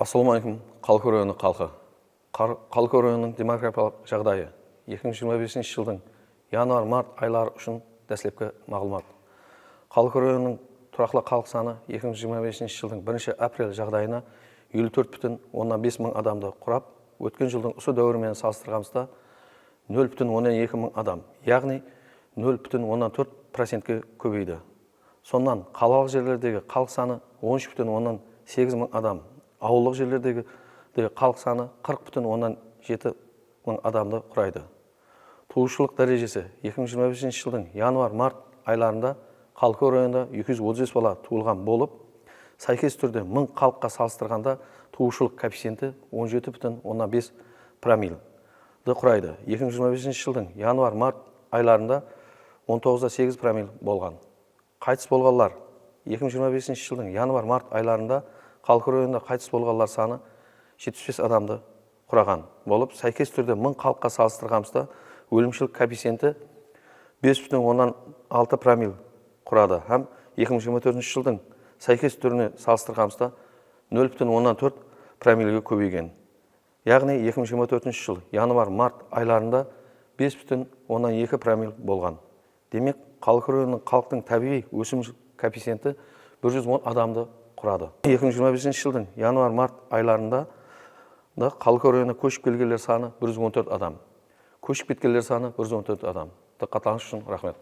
Ассалаумағалейкум, Қалқор районы халқы. Қалқор районының демографиялық жағдайы 2025 жылдың январ-март айлары үшін дәслепкі мағлұмат. Қалқор районының тұрақлы халық саны 2025 жылдың 1 апрель жағдайына 54,5 мың адамды құрап, өткен жылдың осы дәуірімен салыстырғанда 0,12 мың адам, яғни 0,4%-ке көбейді. Сондан қалалық жерлердегі халық саны 13,8 мың адам, ауылдық жерлердегі халық саны 40,7 мың адамды құрайды. Туушылық дәрежесі 2025 жылдың январ-март айларында Қалқор районында 235 бала туылған болып, сәйкес түрде 1000 халыққа салыстырғанда туушылық коэффициенті 17,5 промиллді құрайды. 2025 жылдың январ-март айларында 19,8 промилл болған. Қайтыс болғандар 2025 жылдың январ-март айларында Қалқор районында қайтыс болғандар саны 75 адамды құраған болып, сәйкес түрде 1000 халыққа салыстырғанда өлімшілік коэффициенті 5,6 промилл құрады. Һәм 2024 жылдың сәйкес түріне салыстырғанда 0,4 промиллге көбейген. Яғни 2024 жыл январ-март айларында 5,2 промилл болған. Демек, Қалқор районының халықтың табиғи өсім коэффициенті 110 адамды құрады. 2025 жылдың январ-март айларында Қалқор районына көшіп келгендер саны 114 адам. Көшіп кеткендер саны 114 адам. Диққатіңіз үшін рахмет.